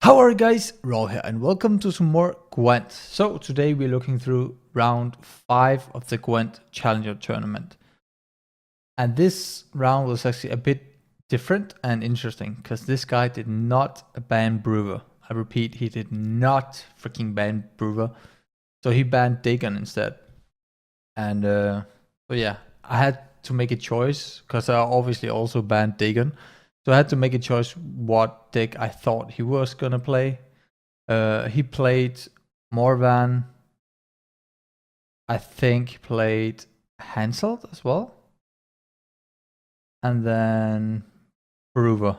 How are you guys? Raw here and welcome to some more Gwent. So today we're looking through round 5 of the Gwent Challenger Tournament. And this round was actually a bit different and interesting because this guy did not ban Brewer. I repeat, he did not freaking ban Brewer. So he banned Dagon instead. And so yeah, I had to make a choice because I obviously also banned Dagon. So I had to make a choice what deck I thought he was gonna play. He played Morvan. I think he played Hansel as well. And then Brewer.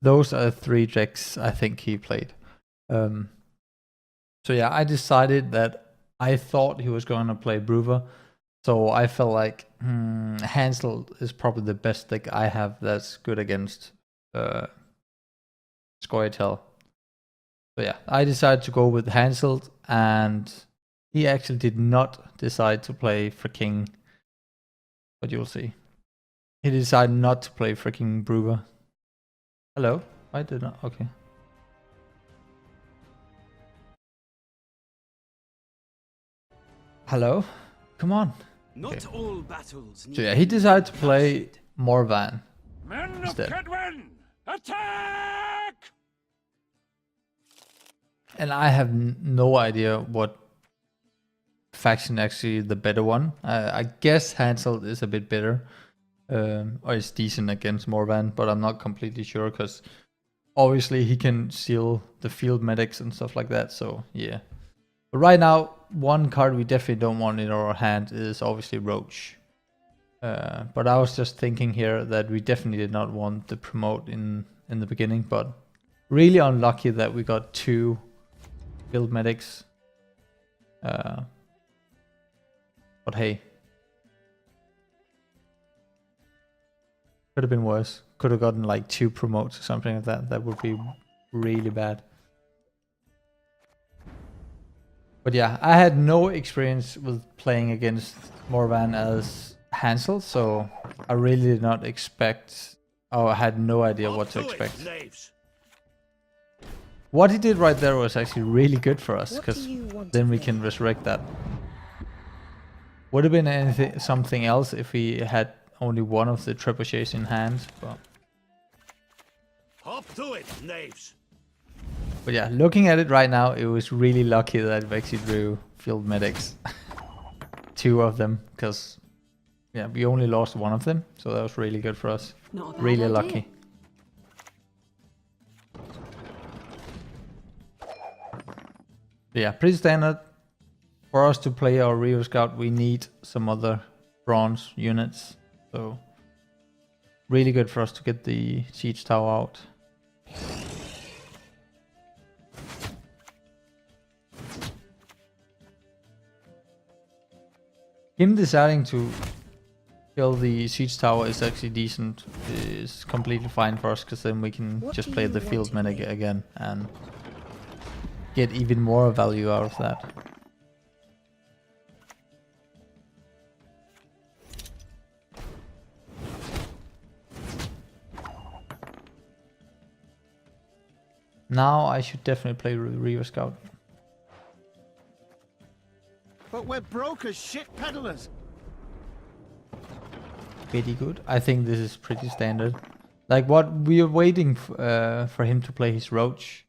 Those are the 3 decks I think he played. So yeah, I decided that I thought he was gonna play Brewer. So I felt like Hansel is probably the best deck I have that's good against Scoia'teal. So yeah, I decided to go with Hansel, and he actually did not decide to play freaking, but you'll see. He decided not to play freaking Brewer. Hello? I did not, okay. Hello? Come on. Not all battles. So yeah, he decided to play Morvan Men instead. of Kedwen, attack! And I have no idea what faction actually the better one. I guess Hansel is a bit better, or is decent against Morvan, but I'm not completely sure because obviously he can steal the field medics and stuff like that. So yeah. But right now, one card we definitely don't want in our hand is obviously Roach. But I was just thinking here that we definitely did not want to promote in the beginning, but really unlucky that we got 2 field medics. But hey, could have been worse. Could have gotten like 2 promotes or something like that. That would be really bad. But yeah, I had no experience with playing against Morvan as Hansel, so I really did not expect, I had no idea what to expect. What he did right there was actually really good for us, because then we can resurrect that. Would have been something else if we had only one of the trebuchets in hand, but... Hop to it, knaves. But yeah, looking at it right now, it was really lucky that we actually drew field medics. 2 of them, because yeah, we only lost 1 of them, so that was really good for us. Really lucky. Yeah, pretty standard. For us to play our Rio Scout, we need some other bronze units. So really good for us to get the siege tower out. Him deciding to kill the siege tower is actually decent. Is completely fine for us, because then we can just play the field medic again and get even more value out of that. Now I should definitely play Reaver Scout. But we're broke as shit peddlers. Pretty good. I think this is pretty standard. Like what we are waiting for him to play his Roach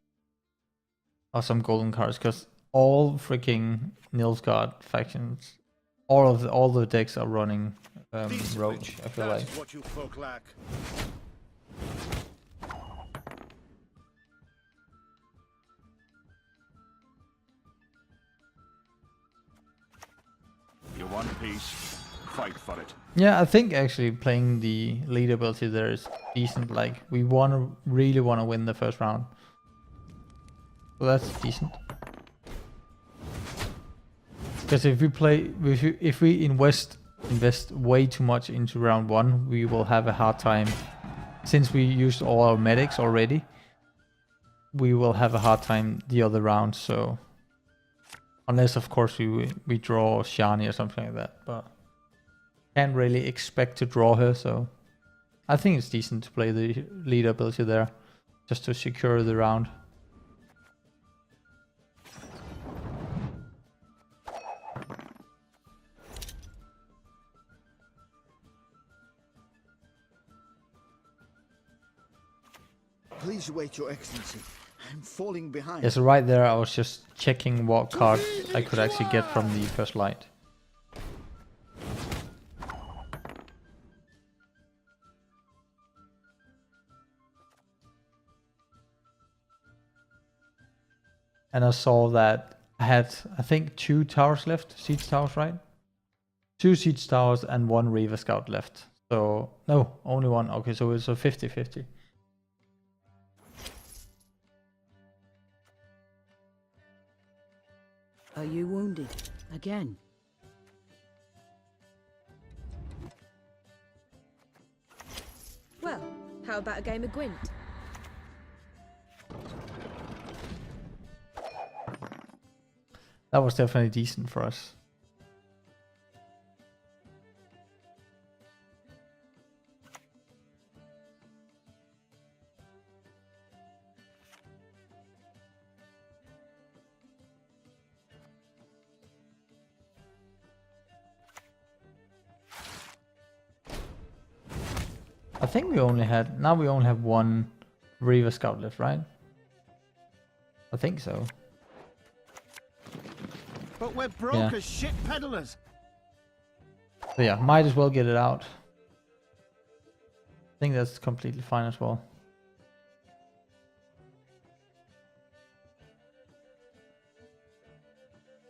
or some golden cards, because all freaking Nilfgaard factions, all the decks are running Roach. I feel like. What you folk lack. You want peace? Fight for it. Yeah, I think actually playing the lead ability there is decent. Like we really want to win the first round, so that's decent. Because if we invest way too much into round 1, we will have a hard time. Since we used all our medics already, we will have a hard time the other round. So unless of course we draw Shani or something like that, but can't really expect to draw her. So I think it's decent to play the lead ability there. just to secure the round. Please wait, Your Excellency. I'm falling behind. Yeah, so right there I was just checking what cards I could actually get from the first light. And I saw that I had, I think, 2 towers left, siege towers, right? 2 siege towers and 1 Reaver Scout left. So, no, only 1. Okay, so it's a 50-50. Are you wounded? Again? Well, how about a game of Gwent? That was definitely decent for us. I think we only had, now we only have 1 Reaver Scout left, right? I think so. But we're broke Yeah. as shit peddlers. So yeah, might as well get it out. I think that's completely fine as well.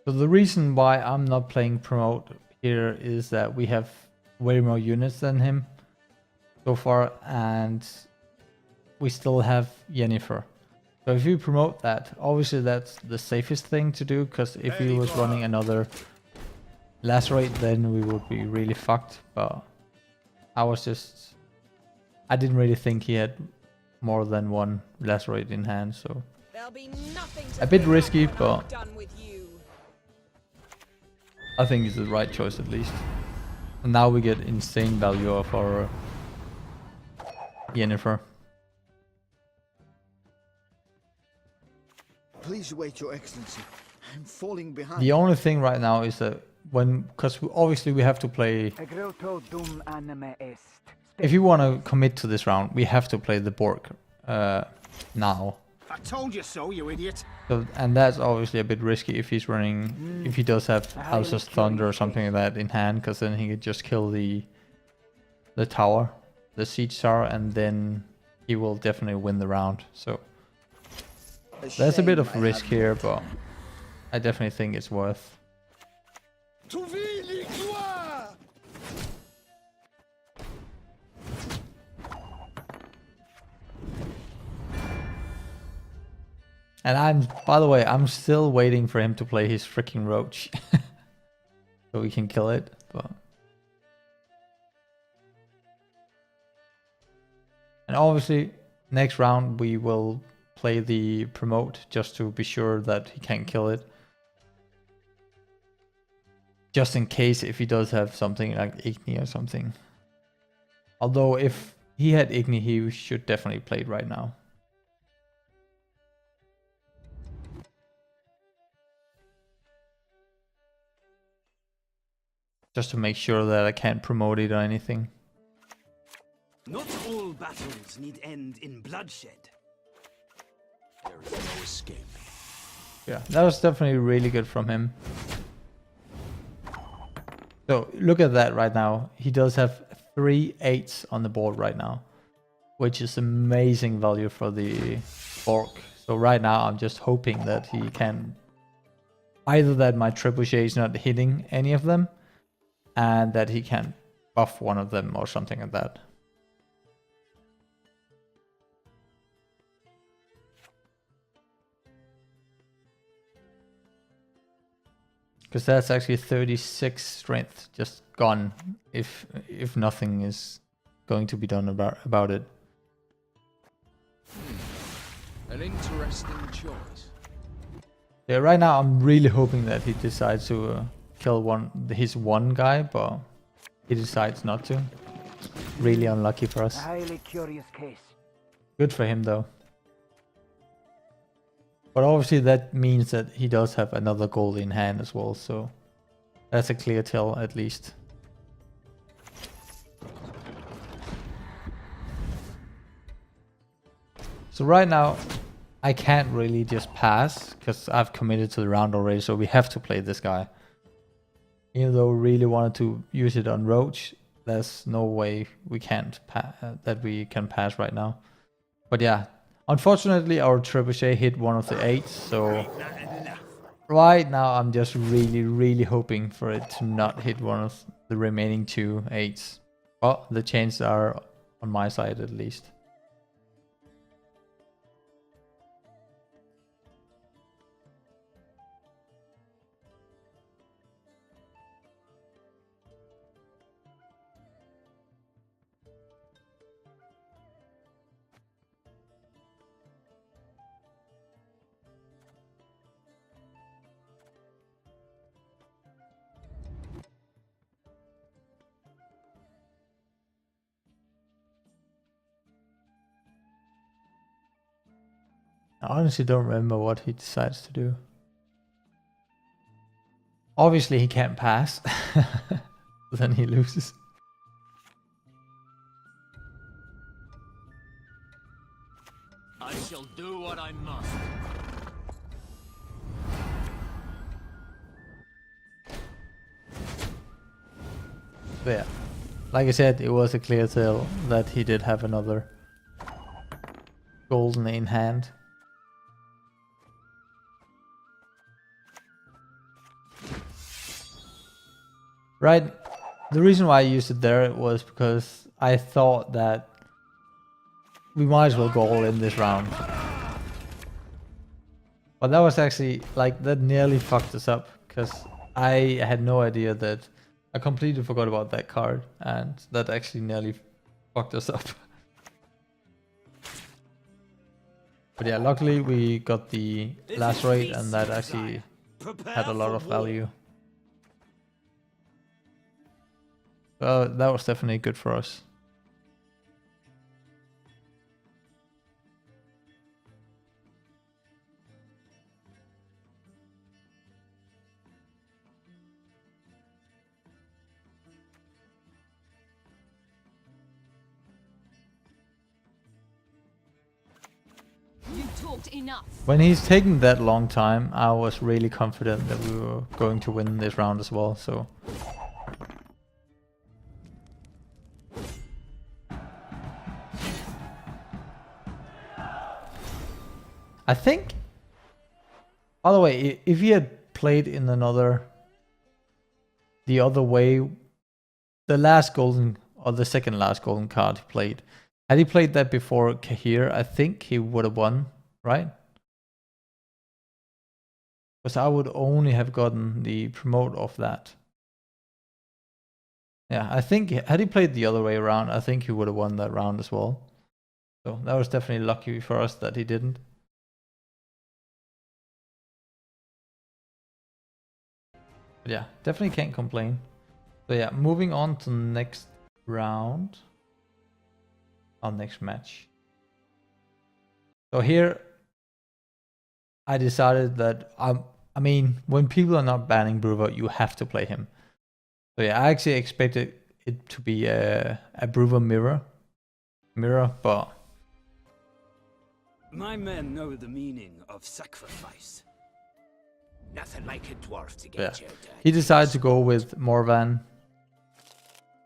So the reason why I'm not playing promote here is that we have way more units than him so far, and we still have Yennefer. So if you promote that, obviously that's the safest thing to do, because if he was running another lacerate, then we would be really fucked. But I didn't really think he had more than 1 lacerate in hand, so There'll be nothing to a bit fear risky, when I'm but done with you. I think it's the right choice at least. And now we get insane value of our Yennefer. Please wait, Your Excellency. I'm falling behind. The only thing right now is that because obviously we have to play, if you want to commit to this round, we have to play the Borg now. I told you so, you idiot. So, and that's obviously a bit risky if he's running, if he does have House's Thunder or something like that in hand, because then he could just kill the tower, the siege tower, and then he will definitely win the round. So there's a bit of risk here, but I definitely think it's worth. And by the way, I'm still waiting for him to play his freaking roach. So we can kill it, but. And obviously, next round we will play the promote just to be sure that he can't kill it. Just in case if he does have something like Igni or something. Although if he had Igni, he should definitely play it right now. Just to make sure that I can't promote it or anything. Not all battles need end in bloodshed. There is no escape. Yeah, that was definitely really good from him. So look at that right now. He does have 3 8s on the board right now, which is amazing value for the Borg. So right now I'm just hoping that he can, either that my trebuchet is not hitting any of them, and that he can buff one of them or something like that. Because that's actually 36 strength just gone if nothing is going to be done about it. An interesting choice. Yeah, right now I'm really hoping that he decides to kill his one guy, but he decides not to. Really unlucky for us. Highly curious case. Good for him though. But obviously that means that he does have another gold in hand as well, so that's a clear tell at least. So right now, I can't really just pass, because I've committed to the round already, so we have to play this guy. Even though we really wanted to use it on Roach, there's no way we can't that we can pass right now. But yeah, unfortunately our trebuchet hit one of the 8s, so right now I'm just really hoping for it to not hit one of the remaining 2 8s. Well, the chances are on my side at least. I honestly don't remember what he decides to do. Obviously he can't pass. Then he loses. I shall do what I must. But yeah, like I said, it was a clear tell that he did have another golden in hand. Right, the reason why I used it there was because I thought that we might as well go all in this round. But that was actually, like, that nearly fucked us up, because I had no idea that I completely forgot about that card, and that actually nearly fucked us up. But yeah, luckily we got the last raid, and that actually had a lot of value. So that was definitely good for us. You talked enough. When he's taking that long time, I was really confident that we were going to win this round as well, so... I think... By the way, if he had played in another... The other way... The last golden... Or the second last golden card he played... Had he played that before Kahir, I think he would have won, right? Because I would only have gotten the promote of that. Yeah, I think had he played the other way around, I think he would have won that round as well. So that was definitely lucky for us that he didn't. But yeah, definitely can't complain. So yeah, moving on to the next round. Our next match. So here I decided that I mean, when people are not banning Brewer, you have to play him. So yeah, I actually expected it to be a Brewer mirror, but My men know the meaning of sacrifice. Nothing like a dwarf to yeah, get you. he decided to go with Morvan,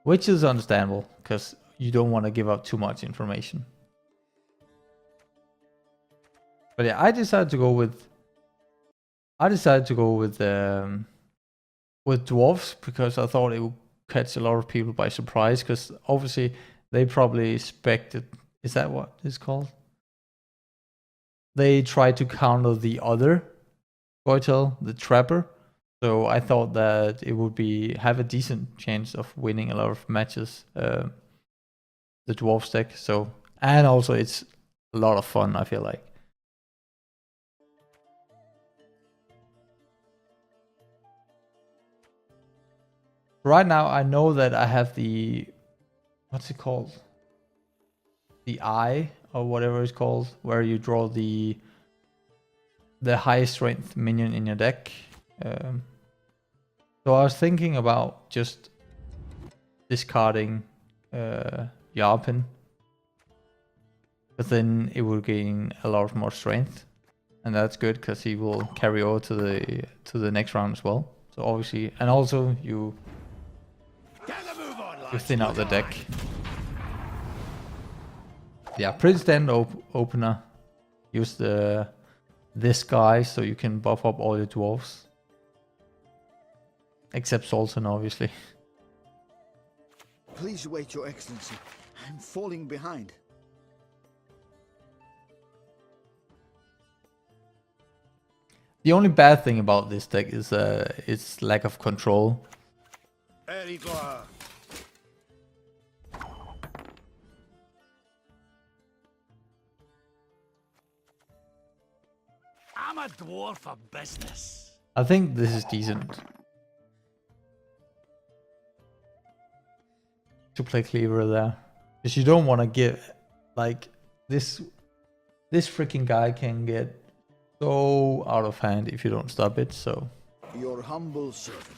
which is understandable because you don't want to give up too much information. But yeah, I decided to go with dwarves because I thought it would catch a lot of people by surprise, because obviously they probably expected, is that what it's called? They tried to counter the other Scoia'teal, the Trapper. So I thought that it would have a decent chance of winning a lot of matches, the dwarf deck. So, and also it's a lot of fun, I feel like. Right now I know that I have the, what's it called? The eye or whatever it's called, where you draw the the high strength minion in your deck. So I was thinking about just discarding Yarpin, but then it will gain a lot more strength, and that's good because he will carry over to the next round as well. So obviously, and also you thin out the deck. Yeah, pretty standard opener. Use this guy so you can buff up all your dwarves. Except Sultan, obviously. Please wait, Your Excellency. I'm falling behind. The only bad thing about this deck is its lack of control. I'm a dwarf of business. I think this is decent to play Cleaver there, because you don't want to give like this freaking guy can get so out of hand if you don't stop it. So Your humble servant.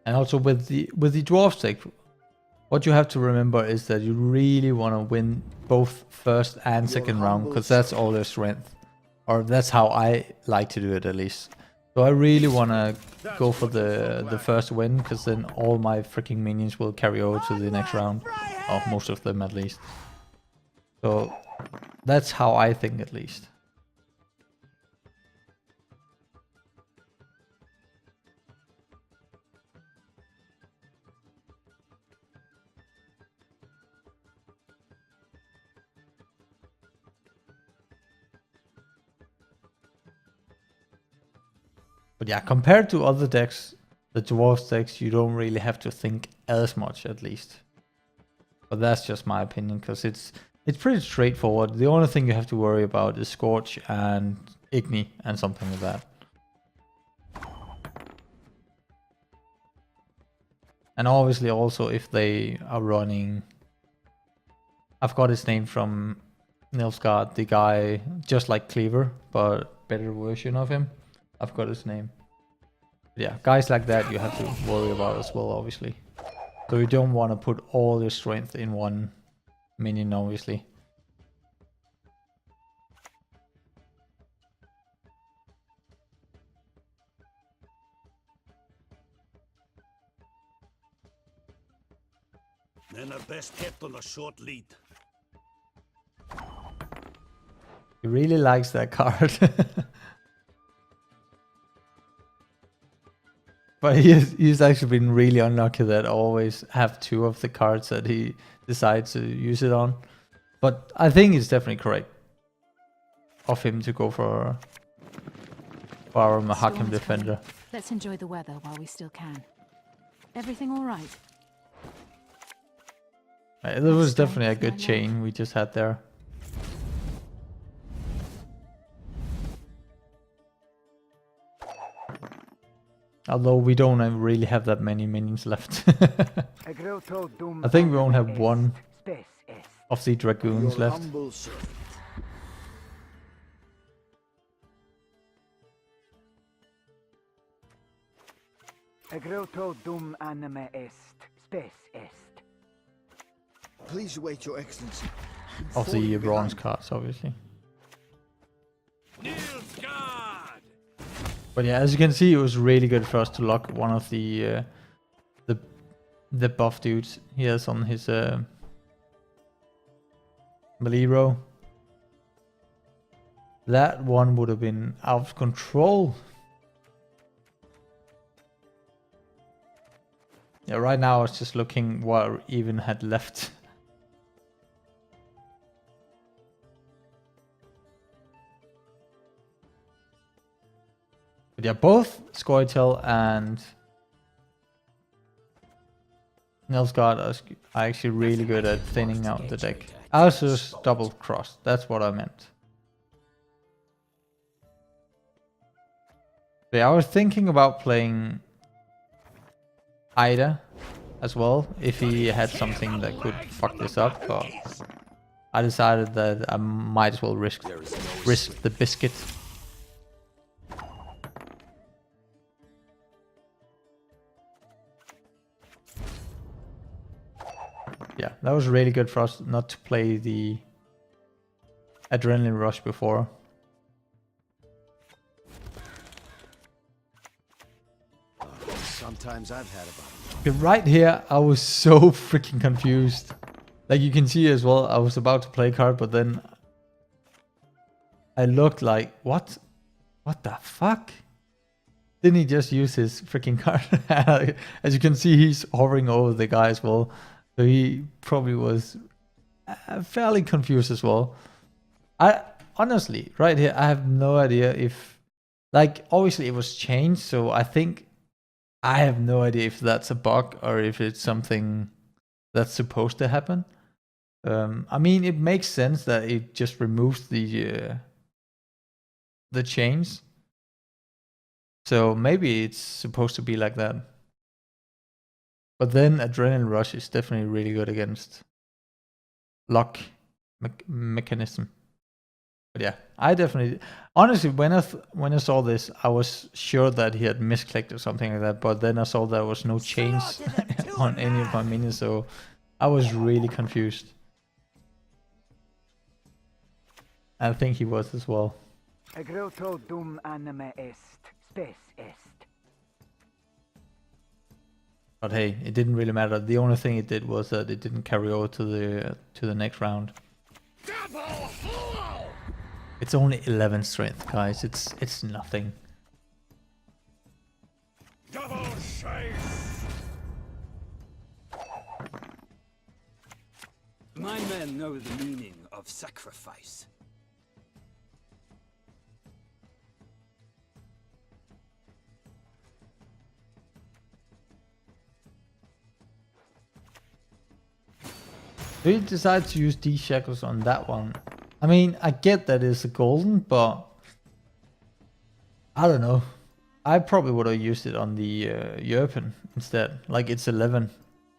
and also with the dwarf deck, what you have to remember is that you really want to win both first and second round, because that's all their strength, or that's how I like to do it at least. So I really want to go for the first win, because then all my freaking minions will carry over to the next round, or most of them at least. So that's how I think at least. But yeah, compared to other decks, the Dwarves decks, you don't really have to think as much, at least. But that's just my opinion, because it's pretty straightforward. The only thing you have to worry about is Scorch and Igni and something like that. And obviously also if they are running... I've got his name from Nilfgaard, the guy just like Cleaver, but better version of him. I've got his name. Yeah, guys like that you have to worry about as well, obviously. So you don't want to put all your strength in one minion, obviously. Men are best kept on a short lead. He really likes that card. But he's actually been really unlucky that I always have two of the cards that he decides to use it on. But I think it's definitely correct of him to go for our Mahakim defender. Let's enjoy the weather while we still can. Everything all right? There was definitely a good chain we just had there. Although we don't really have that many minions left. I think we only have one of the dragoons Your left. humble servant. Please wait, Your Excellency. I'm Of the falling bronze behind. cards, obviously. Nilfgaard! But yeah, as you can see, it was really good for us to lock one of the buff dudes he has on his melee row. That one would have been out of control. Yeah, right now I was just looking what I even had left. But yeah, both Scoia'teal and Nilfgaard are actually really good at thinning out the deck. I was just double crossed, that's what I meant. But yeah, I was thinking about playing Ida as well if he had something that could fuck this up, but I decided that I might as well risk the biscuit. Yeah, that was really good for us not to play the adrenaline rush before. Sometimes I've had about Right here, I was so freaking confused. Like you can see as well, I was about to play card, but then I looked like, what the fuck? Didn't he just use his freaking card? As you can see, he's hovering over the guy as well. So he probably was fairly confused as well. I honestly, right here, I have no idea if, like, obviously it was changed. So I think I have no idea if that's a bug or if it's something that's supposed to happen. I mean, it makes sense that it just removes the chains. So maybe it's supposed to be like that. But then Adrenaline Rush is definitely really good against lock mechanism. But yeah, I definitely, honestly, when I saw this, I was sure that he had misclicked or something like that. But then I saw there was no chains on any of my minions, so I was really confused. I think he was as well. Dum anima est, spes est. But hey, it didn't really matter. The only thing it did was that it didn't carry over to the next round. It's only 11 strength, guys. It's nothing. Double chase! My men know the meaning of sacrifice. So he decided to use these shackles on that one. I mean, I get that it's a golden, but I don't know. I probably would have used it on the European instead. Like, it's 11.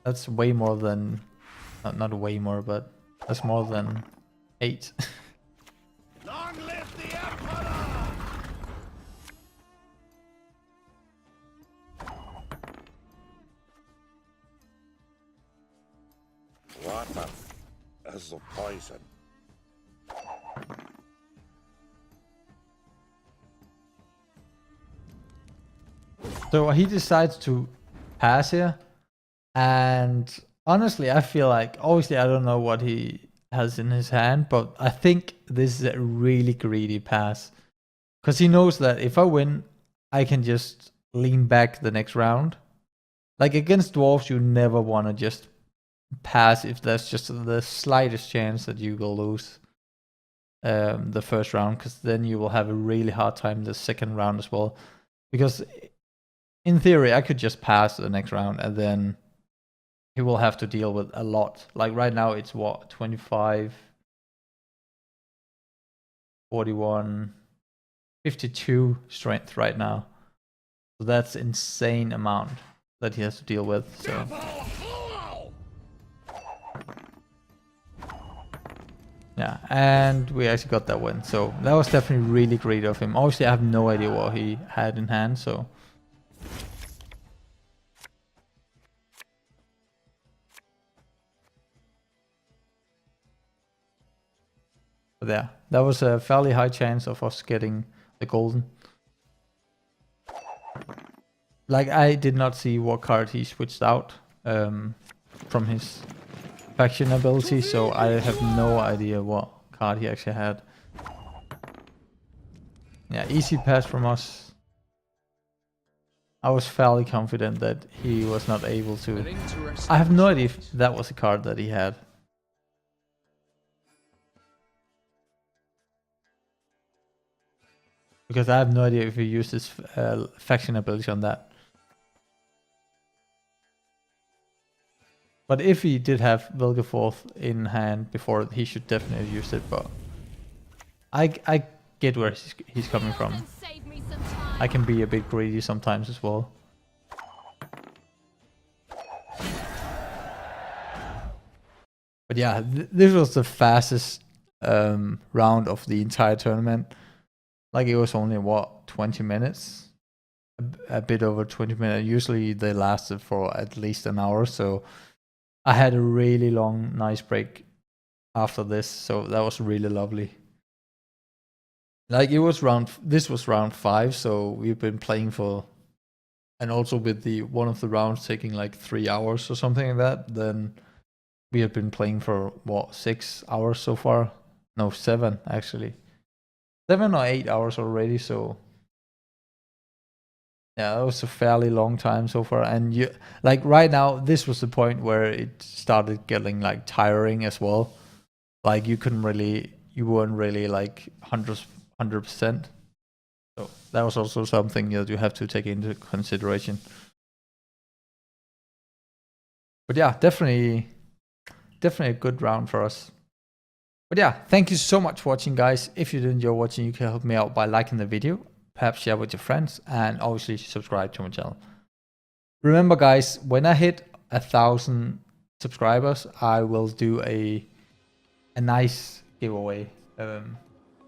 That's way more than... Not way more, but that's more than 8. Long live the Emperor! Water is the poison. So he decides to pass here, and honestly, I feel like, obviously I don't know what he has in his hand, but I think this is a really greedy pass, because he knows that if I win, I can just lean back the next round. Like against dwarves, you never want to just pass if there's just the slightest chance that you will lose the first round, because then you will have a really hard time the second round as well. Because in theory, I could just pass the next round and then he will have to deal with a lot. Like right now, it's what, 25, 41, 52 strength right now. So that's insane amount that he has to deal with. So yeah, and we actually got that win. So that was definitely really great of him. Obviously, I have no idea what he had in hand, so. But yeah, that was a fairly high chance of us getting the golden. Like, I did not see what card he switched out from his faction ability, so I have no idea what card he actually had. Yeah, easy pass from us. I was fairly confident that he was not able to. I have no idea if that was a card that he had. Because I have no idea if he used his faction ability on that. But if he did have Vilgeforth in hand before, he should definitely have used it. But I get where he's coming from. I can be a bit greedy sometimes as well. But yeah, this was the fastest round of the entire tournament. Like it was only what, 20 minutes, a bit over 20 minutes. Usually they lasted for at least an hour. So I had a really long, nice break after this. So that was really lovely. Like it was this was round 5. So we've been playing for, and also with the one of the rounds taking like 3 hours or something like that, then we have been playing for what, 6 hours so far? No, 7 actually. 7 or 8 hours already, so yeah, that was a fairly long time so far. And you, like right now, this was the point where it started getting like tiring as well. Like you weren't really like 100%. So that was also something that you have to take into consideration. But yeah, definitely a good round for us. But yeah, thank you so much for watching, guys. If you did enjoy watching, you can help me out by liking the video, perhaps share with your friends, and obviously subscribe to my channel. Remember, guys, when I hit 1,000 subscribers, I will do a nice giveaway. So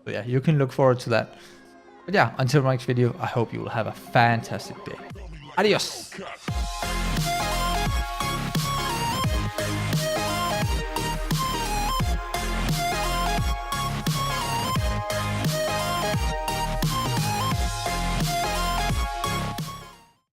yeah, you can look forward to that. But yeah, until my next video, I hope you will have a fantastic day. Adios.